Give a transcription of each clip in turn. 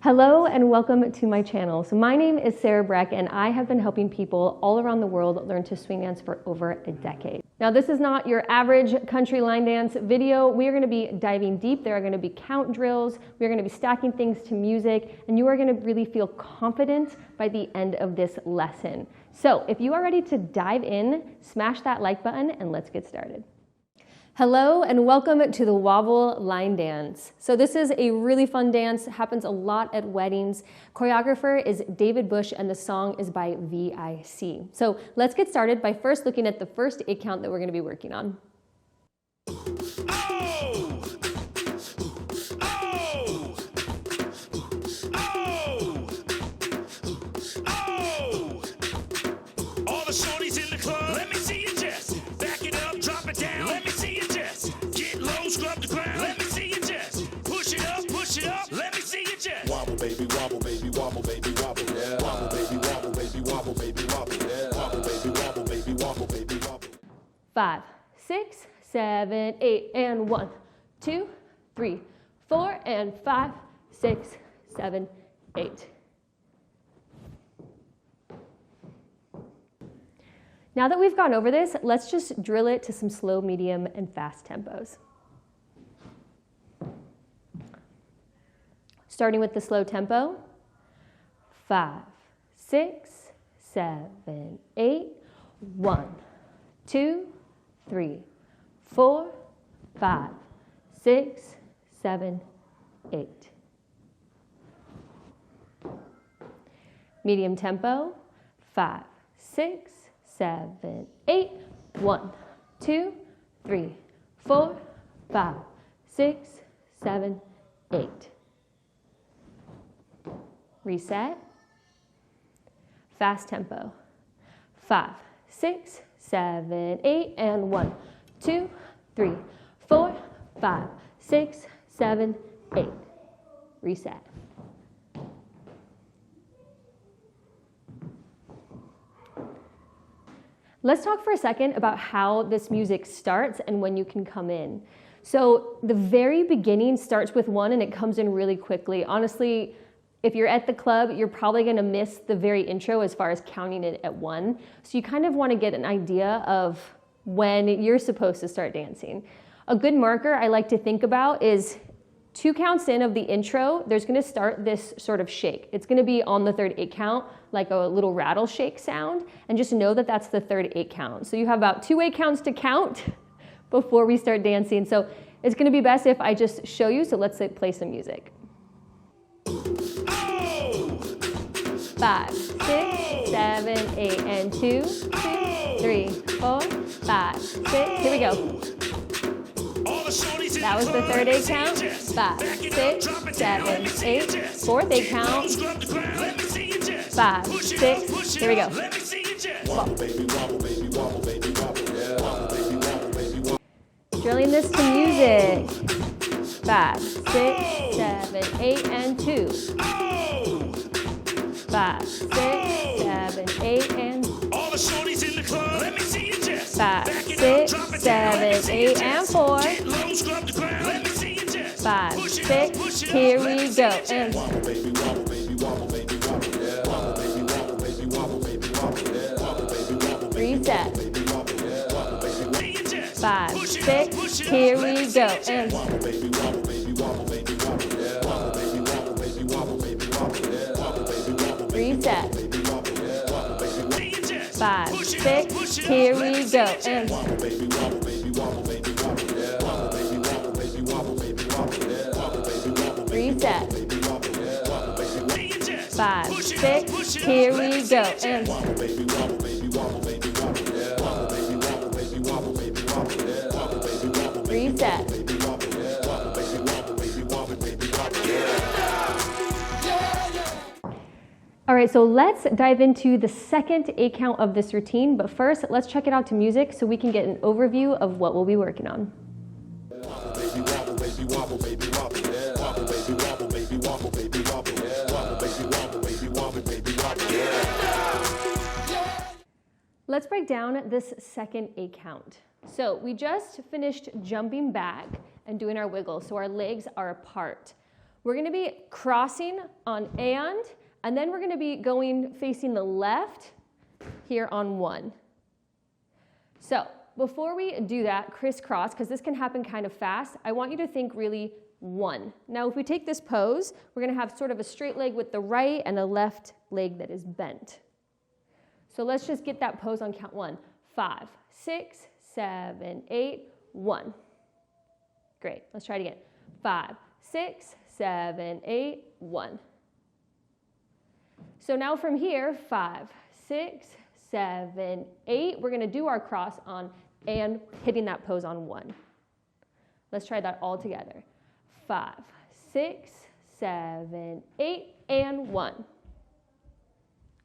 Hello and welcome to my channel. So my name is Sarah Breck and I have been helping people all around the world learn to swing dance for over a decade. Now this is not your average country line dance video. We are going to be diving deep. There are going to be count drills. We are going to be stacking things to music and you are going to really feel confident by the end of this lesson. So if you are ready to dive in, smash that like button and let's get started. Hello and welcome to the Wobble line dance. So this is a really fun dance, happens a lot at weddings. Choreographer is David Bush and the song is by V.I.C. So let's get started by first looking at the first 8 count that we're going to be working on. All the shorties in the club, let me see you just back it up, drop it down. Let me see you just get low, scrub the ground. Let me see you just push it up, let me see you just wobble, baby, wobble, baby, wobble, baby, wobble, yeah. Wobble, baby, wobble, baby, wobble, baby, wobble, yeah. Wobble, baby, wobble, baby, wobble, baby, wobble. 5, 6, 7, 8, and 1, 2, 3, 4, and 5, 6, 7, 8. Now that we've gone over this, let's just drill it to some slow, medium, and fast tempos. Starting with the slow tempo, 5, 6, 7, 8, 1, 2, 3, 4, 5, 6, 7, 8. Medium tempo, 5, 6, 7, 8, 1, 2, 3, 4, 5, 6, 7, 8. Reset. Fast tempo. 5, 6, 7, 8, and 1, 2, 3, 4, 5, 6, 7, 8. Reset. Let's talk for a second about how this music starts and when you can come in. So the very beginning starts with 1 and it comes in really quickly. Honestly, if you're at the club, you're probably going to miss the very intro as far as counting it at 1. So you kind of want to get an idea of when you're supposed to start dancing. A good marker I like to think about is 2 counts in of the intro, there's going to start this sort of shake. It's going to be on the third 8 count, like a little rattle shake sound, and just know that that's the third 8 count. So you have about 2 8 counts to count before we start dancing. So it's going to be best if I just show you. So let's play some music. 5, 6, 7, 8, and 2, 3, 4, 5, 6. Here we go. That was the third 8 count. 5, 6, 7, 8. Fourth 8 count. 5, 6. Here we go. Drilling this to music. 5, 6, 7, 8, and 2. 5, 6, 7, 8, and 5, 6, 7, 8, and 4. 5, 6, here we go. And reset. 5, 6, here we go. And reset. 5, 6, here we go. And reset. 5, 6, here we go. And reset. All right, so let's dive into the second 8 count of this routine, but first let's check it out to music so we can get an overview of what we'll be working on. Let's break down this second 8 count. So we just finished jumping back and doing our wiggle, so our legs are apart. We're going to be crossing on and then we're going to be going facing the left here on 1. So before we do that, crisscross, because this can happen kind of fast, I want you to think really 1. Now, if we take this pose, we're going to have sort of a straight leg with the right and a left leg that is bent. So let's just get that pose on count 1. 5, 6, 7, 8, 1. Great. Let's try it again. 5, 6, 7, 8, 1. So now from here, 5, 6, 7, 8, we're going to do our cross on and hitting that pose on 1. Let's try that all together. 5, 6, 7, 8, and 1.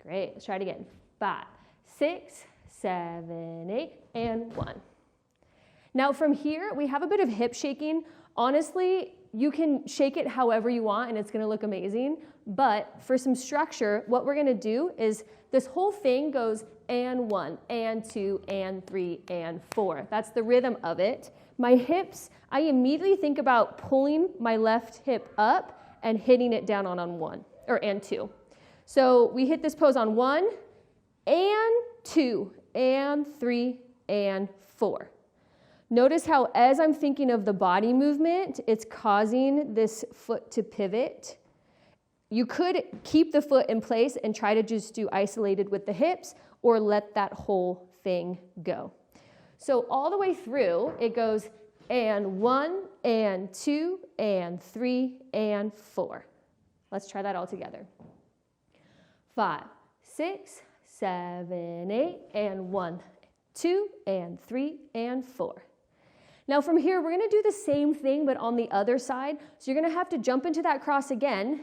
Great. Let's try it again. 5, 6, 7, 8, and 1. Now from here, we have a bit of hip shaking. Honestly, you can shake it however you want and it's going to look amazing. But for some structure, what we're going to do is this whole thing goes and 1, and 2, and 3, and 4. That's the rhythm of it. My hips, I immediately think about pulling my left hip up and hitting it down on 1, and 2. So we hit this pose on 1, and 2, and 3, and 4. Notice how as I'm thinking of the body movement, it's causing this foot to pivot. You could keep the foot in place and try to just do isolated with the hips or let that whole thing go. So all the way through, it goes and 1, and 2, and 3, and 4. Let's try that all together. 5, 6, 7, 8, and 1, 2, and 3, and 4. Now from here, we're going to do the same thing, but on the other side. So you're going to have to jump into that cross again.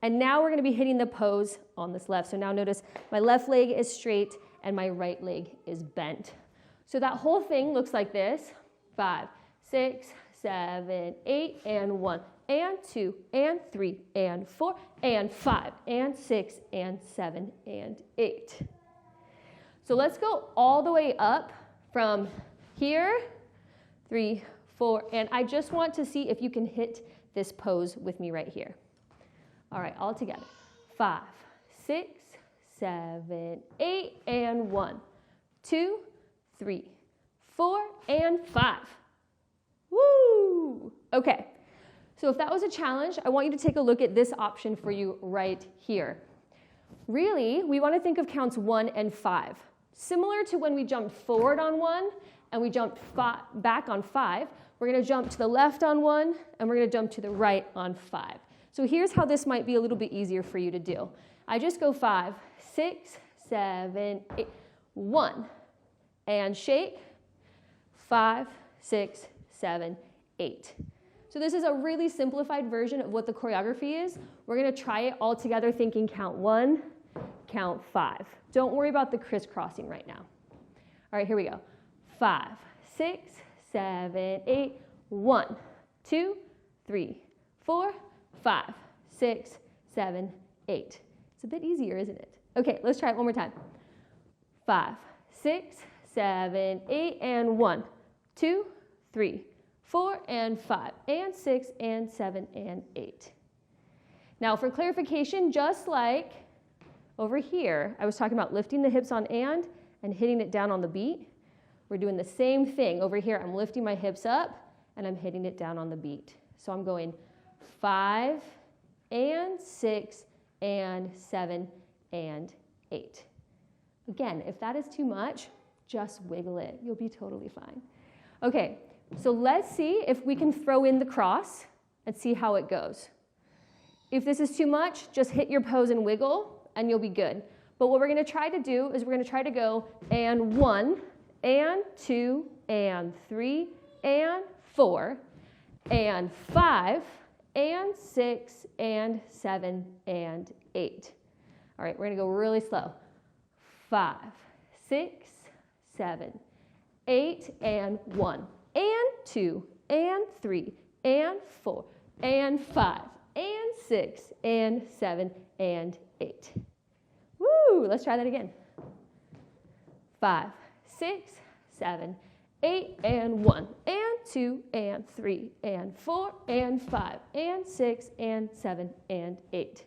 And now we're going to be hitting the pose on this left. So now notice my left leg is straight and my right leg is bent. So that whole thing looks like this. 5, 6, 7, 8, and 1, and 2, and 3, and 4, and 5, and 6, and 7, and 8. So let's go all the way up from here, 3, 4, and I just want to see if you can hit this pose with me right here. All right, all together. 5, 6, 7, 8, and 1, 2, 3, 4, and 5. Woo! Okay, so if that was a challenge, I want you to take a look at this option for you right here. Really, we want to think of counts 1 and 5. Similar to when we jumped forward on 1 and we jumped back on 5, we're going to jump to the left on 1 and we're going to jump to the right on 5. So here's how this might be a little bit easier for you to do. I just go 5, 6, 7, 8, 1, and shake, 5, 6, 7, 8. So this is a really simplified version of what the choreography is. We're going to try it all together thinking count 1, count 5. Don't worry about the crisscrossing right now. All right, here we go. 5, 6, 7, 8, 1, 2, 3, 4, 5, 6, 7, 8. It's a bit easier, isn't it? Okay, let's try it one more time. 5, 6, 7, 8, and 1, 2, 3, 4, and 5, and 6, and 7, and 8. Now for clarification, just like over here, I was talking about lifting the hips on and hitting it down on the beat. We're doing the same thing. Over here, I'm lifting my hips up and I'm hitting it down on the beat. So I'm going 5, and 6, and 7, and 8. Again, if that is too much, just wiggle it. You'll be totally fine. Okay, so let's see if we can throw in the cross and see how it goes. If this is too much, just hit your pose and wiggle, and you'll be good. But what we're going to try to do is we're going to try to go and 1, and 2, and 3, and 4, and 5, and 6, and 7, and 8. All right, we're going to go really slow. 5, 6, 7, 8, and 1, and 2, and 3, and 4, and 5, and 6, and 7, and 8. Woo! Let's try that again. 5, 6, 7, 8 and 1 and 2 and 3 and 4 and 5 and 6 and 7 and 8.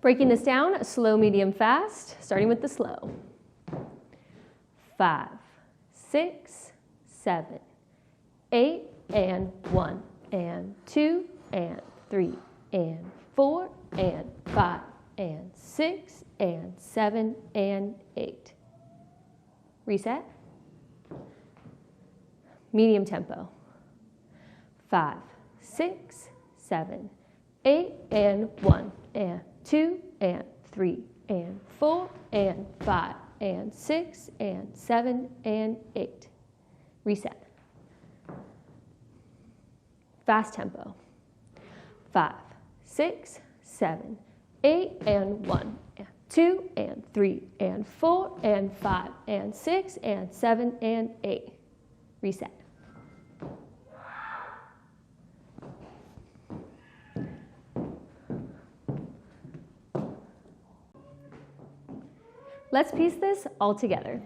Breaking this down, slow, medium, fast, starting with the slow. 5, 6, 7, 8 and 1 and 2 and 3 and 4 and 5 and 6 and 7 and 8. Reset. Medium tempo. 5, 6, 7, 8 and 1 and 2 and 3 and 4 and 5 and 6 and 7 and 8. Reset. Fast tempo. 5, 6, 7, 8 and 1 and 2 and 3 and 4 and 5 and 6 and 7 and 8. Reset. Let's piece this all together.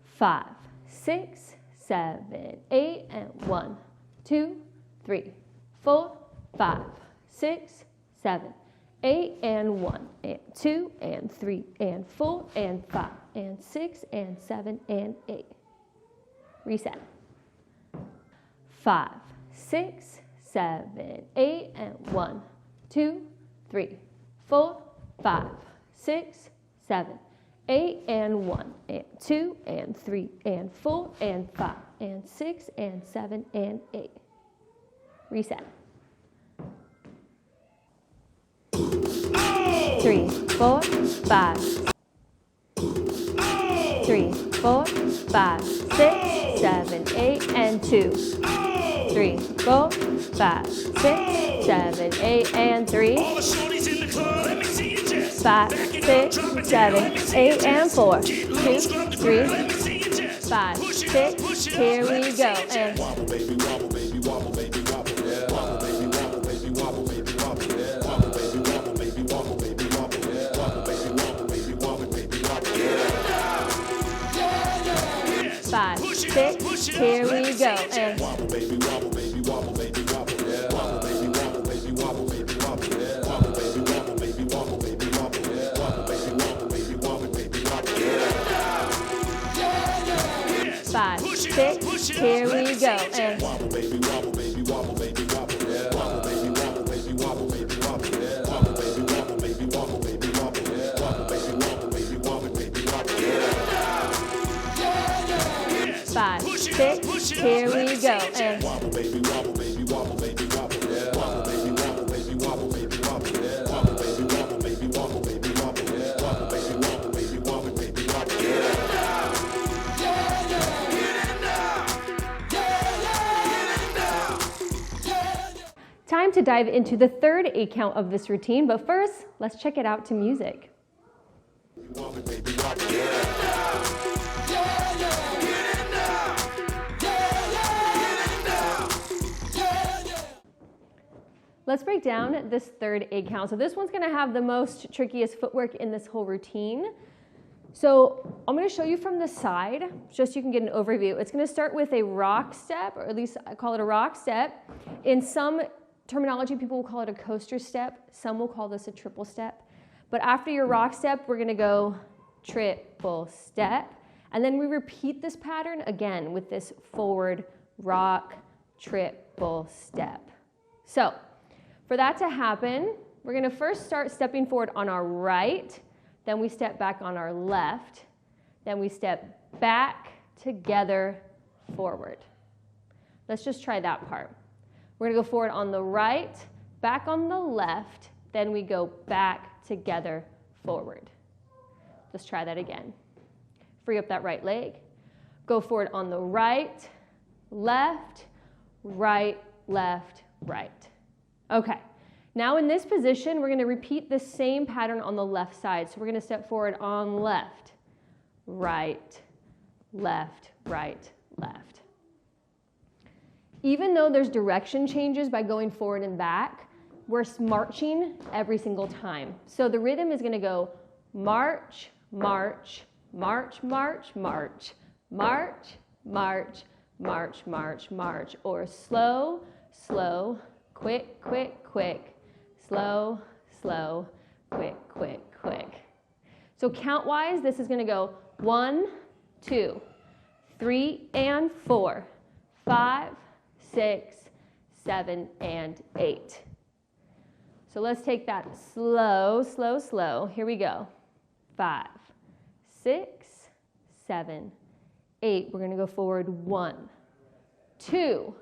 5, 6, 7, 8 and 1, 2, 3, 4, 5, 6, 7, 8 and 1 and 2 and 3 and 4 and 5 and 6 and 7 and 8. Reset. 5, 6, 7, 8 and 1, 2, 3, 4, 5, 6, 7, 8 and 1 and 2 and 3 and 4 and 5 and 6 and 7 and 8. Reset. 3, 4, 5. 3, 4, 5, 6, 7, 8 and 2. 3, 4, 5, 6, 7, 8 and 3. All the shorties in the club, let me see you just 5, back it up, 6, drop it down, 7, let me see 8 you just and 4. get 2, low, scrub the 3, ground, let me see you just 5, push it up, 6. push it up, Here let me we see go. you just And Wobble, baby, wobble, baby, wobble, baby, wobble, yeah. Wobble, baby, wobble, baby, wobble, baby, wobble, yeah. Wobble, baby, wobble, baby, wobble, baby, wobble, yeah. Wobble, baby, wobble, baby, wobble, baby, wobble, yeah. 5, push it 6. up, push it up, Here let we me see go. you just And Wobble, baby, wobble, baby, wobble, baby, wobble, yeah. Wobble, baby, wobble, baby, wobble, baby, wobble, yeah. Wobble, baby, wobble, baby, wobble, baby, wobble, yeah. Wobble, baby, wobble, baby, wobble, baby, wobble, yeah. 5, push it 6. up, push it up, Here let we me go. see you And just Wobble, baby, wobble, baby, wobble, baby, wobble, yeah. Wobble, baby, wobble, baby, wobble, baby, wobble, yeah. Wobble, baby, wobble, baby, wobble, baby, wobble, yeah. Wobble, baby, wobble, baby, wobble, baby, wobble, yeah. 5, push it 6. up, push it up, Here let we me go. see you And Wobble, baby, wobble, baby, wobble, baby, wobble, yeah. Wobble, baby, wobble, baby, wobble, baby, wobble, yeah. Wobble, baby, wobble, baby, wobble, baby, wobble, yeah. Wobble, baby, wobble, baby, wobble, baby, wobble, yeah. time to dive into the third 8 count of this routine, but first, let's check it out to music. Let's break down this third 8 count. So this one's gonna have the most trickiest footwork in this whole routine. So I'm gonna show you from the side, just so you can get an overview. It's gonna start with a rock step, or at least I call it a rock step. In some terminology, people will call it a coaster step. Some will call this a triple step. But after your rock step, we're gonna go triple step. And then we repeat this pattern again with this forward rock, triple step. So for that to happen, we're gonna first start stepping forward on our right, then we step back on our left, then we step back, together, forward. Let's just try that part. We're gonna go forward on the right, back on the left, then we go back, together, forward. Let's try that again. Free up that right leg. Go forward on the right, left, right, left, right. Okay. Now in this position, we're gonna repeat the same pattern on the left side. So we're gonna step forward on left, right, left, right, left. Even though there's direction changes by going forward and back, we're marching every single time. So the rhythm is gonna go march, march, march, march, march, march, march, march, march, march, or slow, slow, quick, quick, quick, slow, slow, quick, quick, quick. So count-wise, this is gonna go 1, 2, 3, and 4, 5, 6, 7, and 8. So let's take that slow, slow, slow. Here we go. 5, 6, 7, 8. We're gonna go forward 1, 2,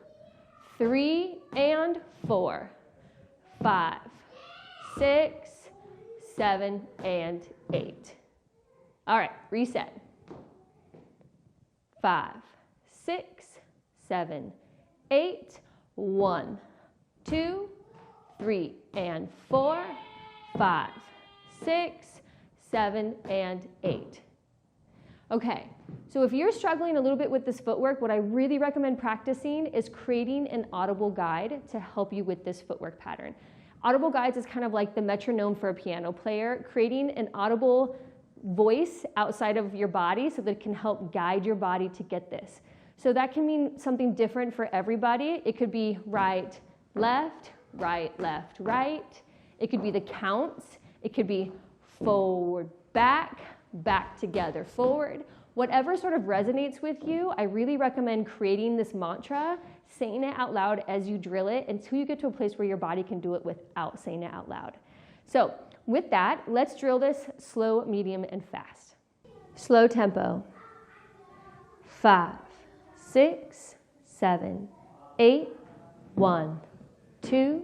3, and 4, 5, 6, 7, and 8. All right, reset. 5, 6, 7, 8. 1, 2, 3, and 4, 5, 6, 7, and 8. Okay, so if you're struggling a little bit with this footwork, what I really recommend practicing is creating an audible guide to help you with this footwork pattern. Audible guides is kind of like the metronome for a piano player, creating an audible voice outside of your body so that it can help guide your body to get this. So that can mean something different for everybody. It could be right, left, right, left, right. It could be the counts. It could be forward, back, back together, forward. Whatever sort of resonates with you, I really recommend creating this mantra, saying it out loud as you drill it until you get to a place where your body can do it without saying it out loud. So with that, let's drill this slow, medium, and fast. Slow tempo. 5, 6, 7, 8, 1, 2,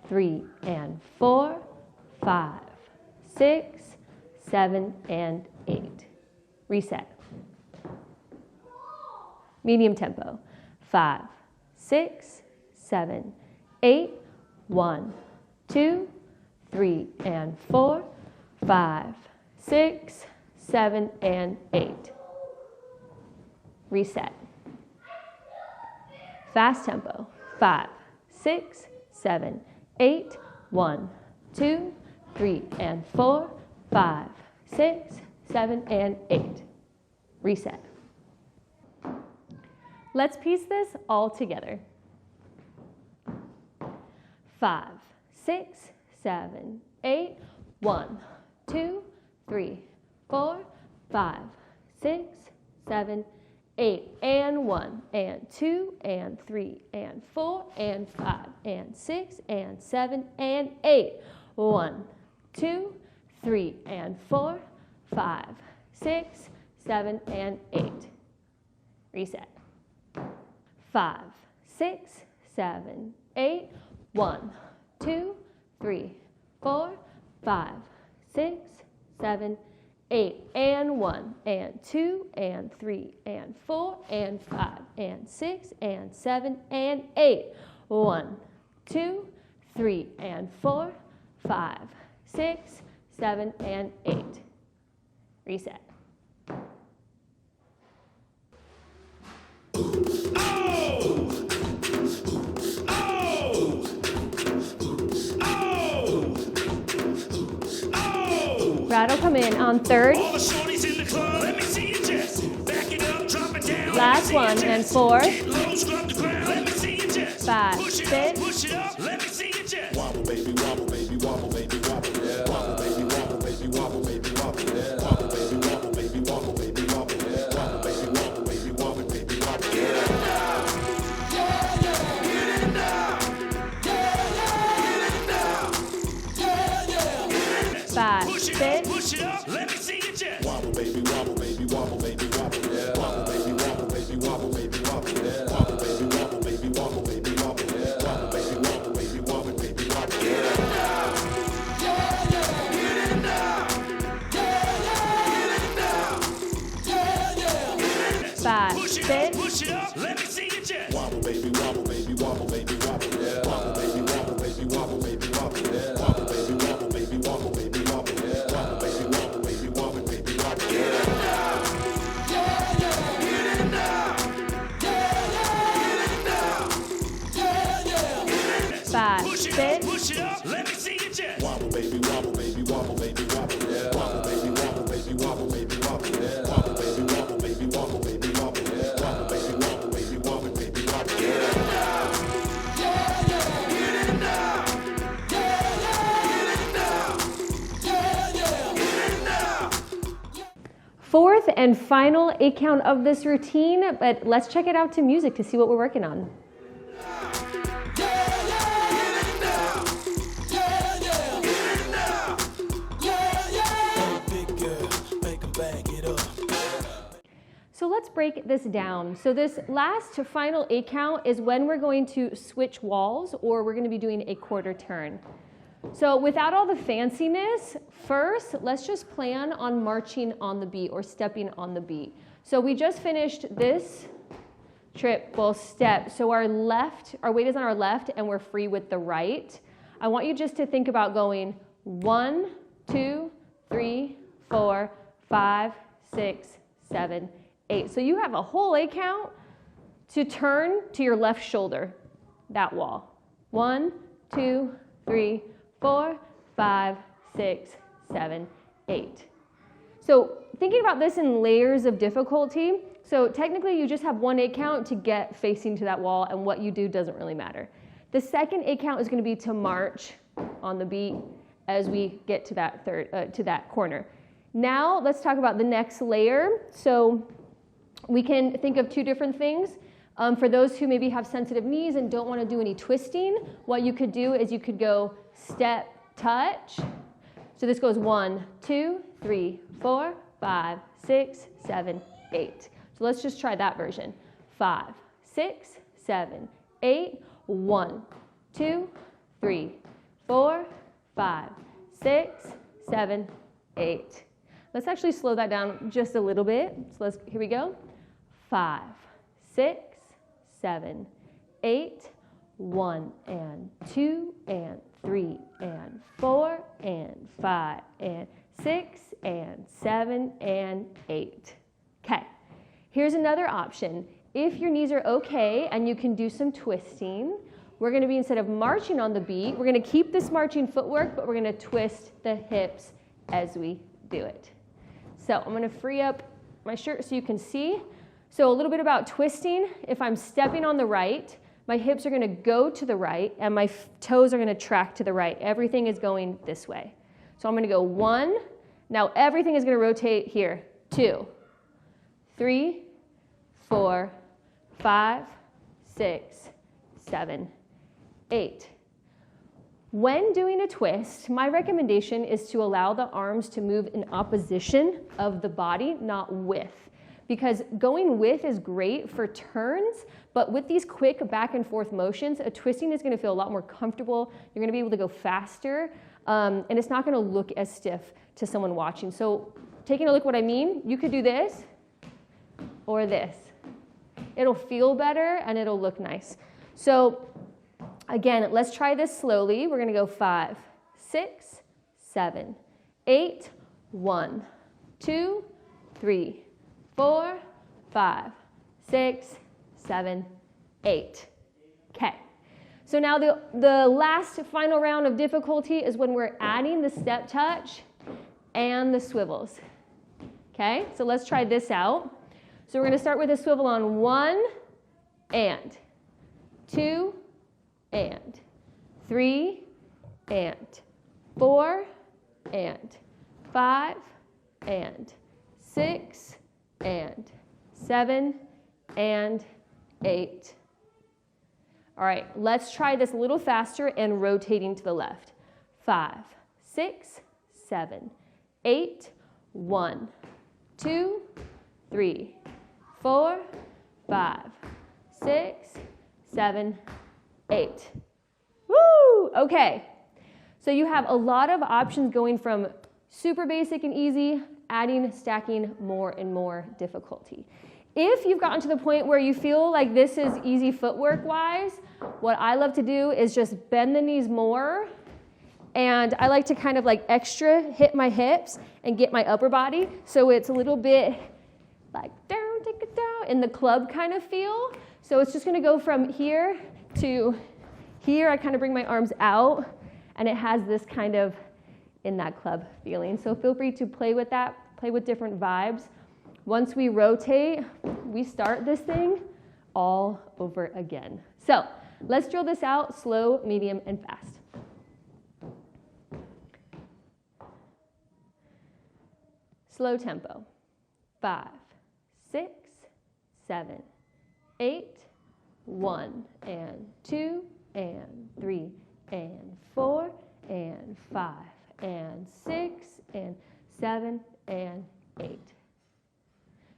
3, and 4, 5, 6, 7, and 8. Reset. Medium tempo. 5, 6, 7, 8, 1, 2, 3, and 4, 5, 6, 7, and 8. Reset. Fast tempo. 5, 6, 7, 8, 1, 2, 3, and 4, 5, 6, 7, and 8. Reset. Let's piece this all together. 5, 6, 7, 8, 1, 2, 3, 4, 5, 6, 7, 8, and 1, and 2, and 3, and 4, and 5, and 6, and 7, and 8. 1, 2, 3, and 4, 5, 6, 7, and 8. Reset. 5, 6, 7, 8, 1, 2, 3, 4, 5, 6, 7, 8, and 1, and 2, and 3, and 4, and 5, and 6, and 7, and 8. 1, 2, 3, and 4, 5, 6, 7, and 8. Reset. Rattle come in on third. All the shorties in the club, let me see you just back it up, drop it down. Last one and fourth. Get low, scrub the ground, let me see you just 5, push it 6. up, push it up, let me see you just Wobble, baby, wobble, baby, wobble, baby, wobble. Yeah. Wobble, baby, wobble, baby, wobble, baby, wobble. Yeah. Wobble, baby, wobble, baby, wobble, baby, wobble. Yeah. Wobble, baby, wobble, baby, wobble, baby, wobble. Five, push it six. up, push it up, let me see you just Wobble, baby, wobble, baby, wobble, baby, wobble. Yeah. Wobble, baby, wobble, baby, wobble, baby, wobble. Yeah. Wobble, baby, wobble, baby, wobble, baby, wobble. Yeah. Wobble, baby, wobble, baby, wobble, baby, wobble. Five, push it six. up, push it up, let me see you just Wobble, baby, wobble, baby, wobble, baby, wobble. Yeah. Wobble, baby, wobble, baby, wobble, baby, wobble. Yeah. Wobble, baby, wobble, baby, wobble, baby, wobble. Yeah. Wobble, baby, wobble, baby, wobble, baby, wobble. Five, push push it sit. up, push it up. Let me see you just Wobble, baby, wobble, baby, wobble, baby, wobble. Yeah. Wobble, baby, wobble, baby, wobble, baby, wobble. Yeah. Wobble, baby, wobble, baby, wobble, baby, wobble. Yeah. Wobble, baby, wobble, baby, wobble, baby, wobble. Fourth and final 8 count of this routine, but let's check it out to music to see what we're working on. So let's break this down. So this last final 8 count is when we're going to switch walls, or we're going to be doing a quarter turn. So without all the fanciness, first, let's just plan on marching on the beat or stepping on the beat. So we just finished this triple step. So our weight is on our left and we're free with the right. I want you just to think about going 1, 2, 3, 4, 5, 6, 7, 8. So you have a whole 8 count to turn to your left shoulder, that wall. 1, 2, 3, 4, 5, 6, 7, 8. So thinking about this in layers of difficulty, so technically you just have one 8 count to get facing to that wall, and what you do doesn't really matter. The second 8 count is going to be to march on the beat as we get to that corner. Now let's talk about the next layer. So we can think of 2 different things. For those who maybe have sensitive knees and don't want to do any twisting, what you could do is you could go step, touch. So this goes 1, 2, 3, 4, 5, 6, 7, 8. So let's just try that version. 5, 6, 7, 8. 1, 2, 3, 4, 5, 6, 7, 8. Let's actually slow that down just a little bit. So here we go. 5, 6, 7, 8. 1 and 2 and 3 and 4 and 5 and 6 and 7 and 8. Okay, here's another option. If your knees are okay and you can do some twisting, we're going to be, instead of marching on the beat, we're going to keep this marching footwork, but we're going to twist the hips as we do it. So I'm going to free up my shirt so you can see. So a little bit about twisting. If I'm stepping on the right, my hips are going to go to the right and my toes are going to track to the right. Everything is going this way. So I'm going to go 1. Now everything is going to rotate here. 2, 3, 4, 5, 6, 7, 8. When doing a twist, my recommendation is to allow the arms to move in opposition of the body, not with. Because going with is great for turns, but with these quick back and forth motions, a twisting is going to feel a lot more comfortable. You're going to be able to go faster, and it's not going to look as stiff to someone watching. So taking a look at what I mean, you could do this or this. It'll feel better and it'll look nice. So again, let's try this slowly. We're going to go 5, 6, 7, 8, 1, 2, 3, 4, 5, 6, 7, 8. Okay. So now the last final round of difficulty is when we're adding the step touch and the swivels. Okay, so let's try this out. So we're going to start with a swivel on 1 and 2 and 3 and 4 and 5 and 6 and 7 and 8. All right, let's try this a little faster and rotating to the left. 5, 6, 7, 8, 1, 2, 3, 4, 5, 6, 7, 8. Woo! Okay. So you have a lot of options going from super basic and easy, adding, stacking more and more difficulty. If you've gotten to the point where you feel like this is easy footwork-wise, what I love to do is just bend the knees more, and I like to kind of like extra hit my hips and get my upper body, so it's a little bit like down, take it down, in the club kind of feel. So it's just gonna go from here to Here I kind of bring my arms out, and it has this kind of in that club feeling. So feel free to play with that, play with different vibes. Once we rotate, we start this thing all over again. So let's drill this out slow, medium, and fast. Slow tempo. 5, 6, 7, 8, 1, and 2, and 3, and 4, and 5, and 6, and 7, and 8.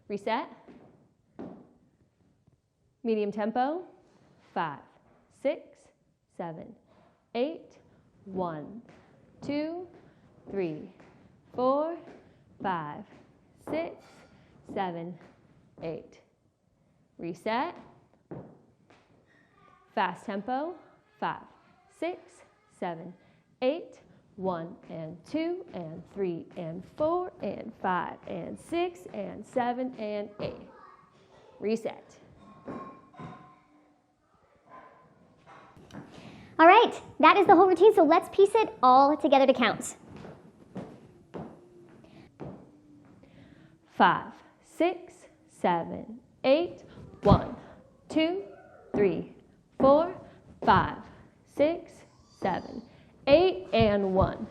Reset. Medium tempo. 5, 6, 7, 8, 1, 2, 3, 4, 5, 6, 7, 8. Reset. Fast tempo. 5, 6, 7, 8, 1, and 2, and 3, and 4, and 5, and 6, and 7, and 8. Reset. All right, that is the whole routine, so let's piece it all together to count. 5, 6, 7, 8, 1, 2, 3, 4, 5, 6, 7, 8, and 1,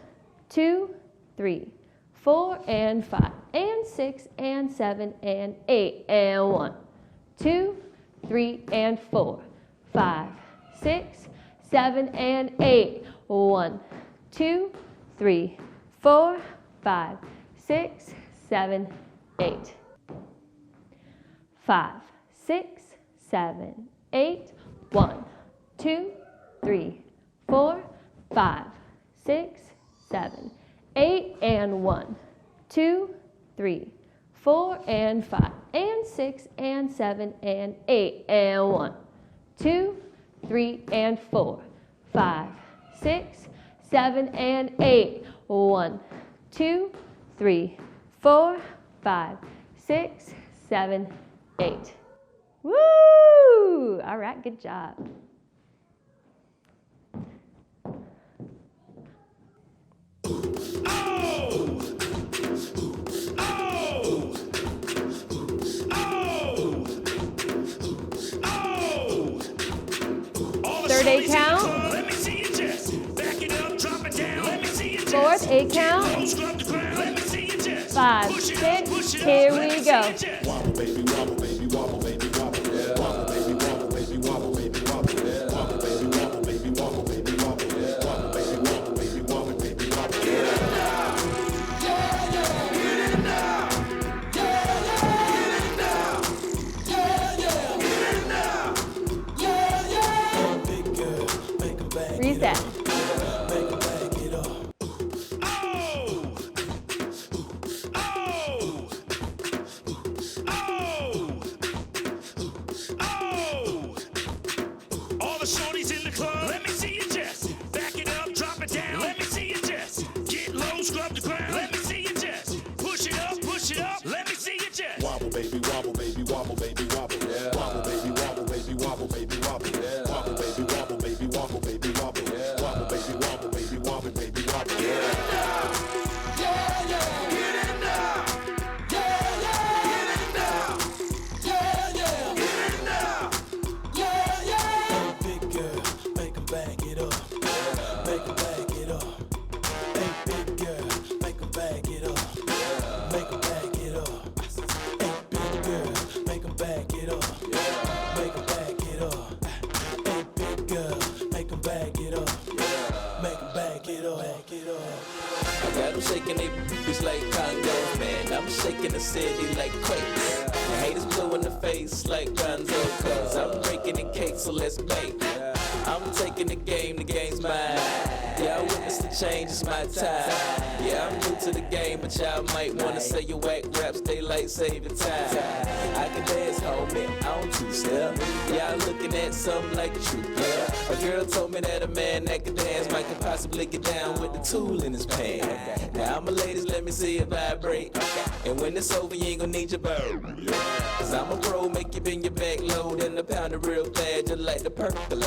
2, 3, 4, and 5, and 6, and 7, and 8, and 1, 2, 3, and 4, 5, 6, 7, and 8, 1, 2, 3, 4, 5, 6, 7, 8. 5, 6, 7, 8, 1, 2, 3, 4, 5, 6, 7, 8, and 1, 2, 3, 4, and 5, and 6, and 7, and 8, and 1, 2, 3, and 4, 5, 6, 7, and 8, 1, 2, 3, 4, 5, 6, 7, 8. Woo! All right, good job. Third 8 count. Let me see you just back it up, drop it down. Let me see you just. Fourth 8 count. Scrub the ground. Let me see you just. 5, 6, here we go. Wobble, baby, wobble, baby, wobble, baby, wobble. Yeah. Wobble, baby, wobble, baby, wobble, baby, wobble. Yeah. Wobble, baby, wobble, baby, wobble, baby, wobble. Yeah. Wobble, baby, wobble, baby, wobble, baby, wobble. Get it now. Yeah, yeah. Get it now. Yeah, yeah. Get it now. Yeah, yeah. Get it now. Yeah, yeah. Big girl, make a bag. Reset. Make a bag it up. All the shorties in the club, let me see you just back it up, drop it down. Let me see you just get low, scrub the ground. Let me see you just push it up, let me see you just Wobble, baby, wobble, baby, wobble, baby, wobble. Yeah. Wobble, baby, wobble, baby, wobble, baby, wobble. Yeah. Wobble, baby, wobble, baby, wobble, baby, wobble. Yeah. Wobble, baby, wobble, baby, wobble, baby, wobble. Get it now. Yeah, yeah. Get it now. Yeah, yeah. Get it now. Yeah, yeah. Get it now. Yeah, yeah. Big girl, make 'em bag it up. Make 'em bag it up. Hey, big girl, make 'em bag it up. Make 'em bag it up. Hey, big girl, make 'em bag it up. Make 'em bag it up. Hey, big girl, make 'em bag it up. Make 'em bag it up. Bag it up. I got them shaking they booties like congos, man. I'm shaking the city like quakes. The haters blue in the face like Gonzo, cause I'm breaking the cake, so let's bake. I'm taking the game's mine. Yeah, I witnessed the change, it's my time. Yeah, I'm new to the game, but y'all might wanna say your whack raps, they like save your time. I can dance, homie, I don't two-step. Y'all looking at something like a true girl. A girl told me that a man that can dance might could possibly get down with the tool in his pants. Now, my ladies, let me see it vibrate. And when it's over, you ain't gonna need your bird. Cause I'm a pro, make you bend your back low, then the pound it real fast, just like the percolate.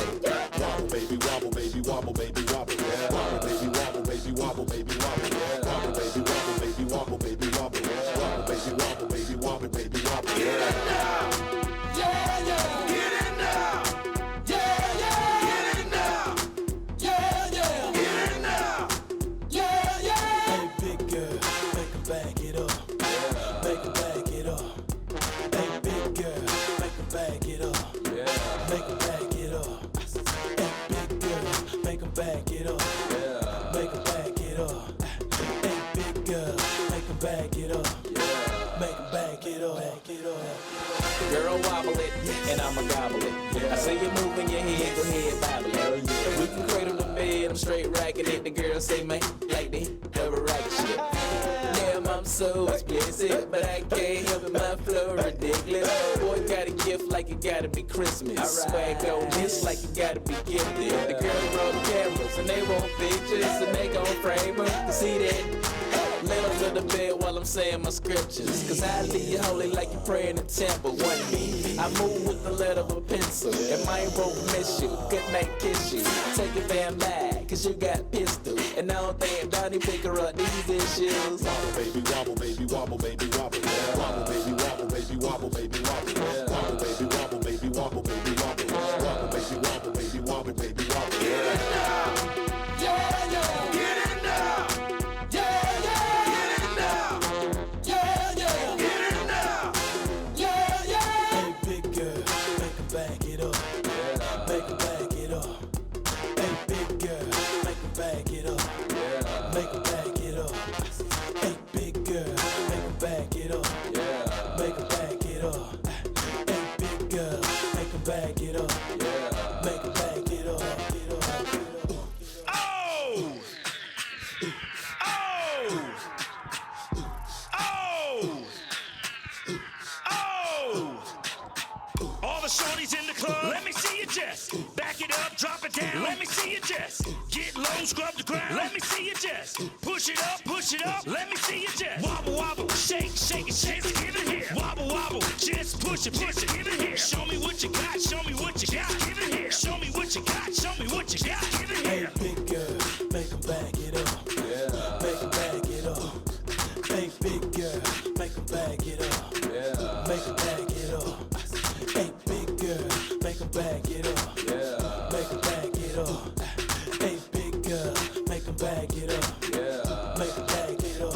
Wobble, baby, wobble, baby, wobble, baby, wobble. Yeah. Wobble, baby, wobble, baby, wobble, baby, wobble. Yeah. Wobble, baby, wobble, baby, wobble, baby, wobble. Yeah. Wobble, baby, wobble, baby, wobble, baby, wobble. Get it now. Yeah, yeah. Get it now. Yeah, yeah. Get it now. Yeah, yeah. Get it now. Yeah, yeah. Hey, big girl, make 'em back it up. Make 'em back it up. Hey, big girl, make 'em back it up. Make 'em back it up. Hey, big girl, make 'em back it up. Make 'em back it up. Hey, big girl, make 'em back it up. Make 'em back it up. Back it up. Girl, wobble it, and I'ma gobble it. I say you moving your head, go ahead, bobble it. We can cradle the bed, I'm straight racking it. The girls say, man, like they never racket shit. Damn, I'm so explicit, but I can't help it, my flow ridiculous. Boy, got a gift like it gotta be Christmas. Swag on this like it gotta be gifted. The girls roll the cameras, and they want pictures, and they gon' frame them to see that. Lay on to the bed while I'm saying my scriptures. Cause I leave you holy like you pray in the temple. One beat, I move with the lead of a pencil. And mine won't miss you, good night kiss you. Take your fan back, cause you got pistol. And I don't think Donnie pick her up these issues. Wobble, baby, wobble, baby, wobble, baby, wobble. Yeah. Wobble, baby, wobble, baby, wobble, baby, wobble. Yeah. Wobble, baby, wobble, baby, wobble, baby, wobble. Yeah. Wobble, baby, wobble, baby, wobble, baby, wobble. Get it now. Yeah, yeah. Get it now. Yeah, yeah. Get it now. Yeah, yeah. Get it now. Yeah, yeah. Hey, big girl, make 'em back it up. Make 'em back it up. Hey, big girl, make 'em back it up. Make 'em back it up. Hey, big girl, make 'em back it up. Make 'em back it up. Hey, big girl, make 'em back it up. Make 'em back it up. Oh! Oh! Oh! Oh! All the shorties in the club, let me see you just back it up, drop it down. Let me see you just get low, scrub the ground. Let me see you just push it up, let me see you just wobble, wobble, shake, shake it, shake it, give it here. Wobble, wobble, just push it, give it here. Show me what you got, show me what you got, give it here. Show me what you got, show me what you got, give it Hey, here. big girl, make 'em back it up. Make 'em back it up. Hey, big girl, make 'em back it up. Make 'em back it up. Hey, big girl, make 'em back it up. Make 'em back it up. Hey, big girl, make 'em back it up. Make 'em back it up.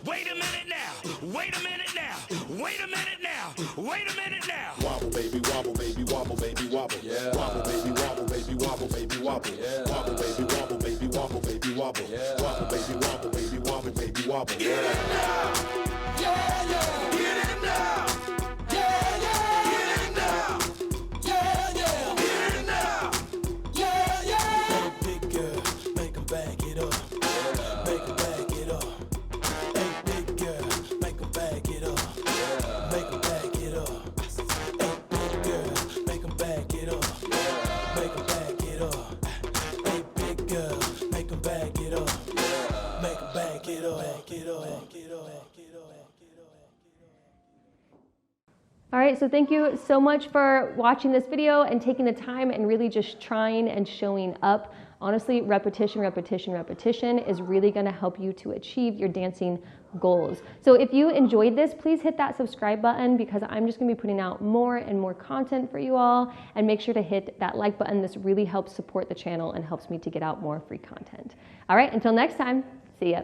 Wait a minute now, wait a minute now, wait a minute now, wait a minute now. Wobble, baby, wobble, baby, wobble, baby, wobble. Yeah. Wobble, baby, wobble, baby, wobble, baby, wobble. Yeah. Wobble, baby, wobble, baby, wobble, baby, wobble. Yeah. Wobble, baby, wobble, baby, wobble, baby, wobble. Get it now, yeah, yeah. Get it now, yeah, yeah. Get it now, yeah, yeah. Get it now, yeah, yeah. Hey, big girl, make 'em back it up. Make 'em back it up. Hey, big girl, make 'em back it up. Make 'em back it up. Hey, big girl, make 'em back it up. Make 'em back it up. Hey, big girl, make 'em back it up. Make 'em back it up. Back it up. Back it up. All right, so thank you so much for watching this video and taking the time and really just trying and showing up. Honestly, repetition, repetition, repetition is really gonna help you to achieve your dancing goals. So if you enjoyed this, please hit that subscribe button because I'm just gonna be putting out more and more content for you all, and make sure to hit that like button. This really helps support the channel and helps me to get out more free content. All right, until next time, see ya.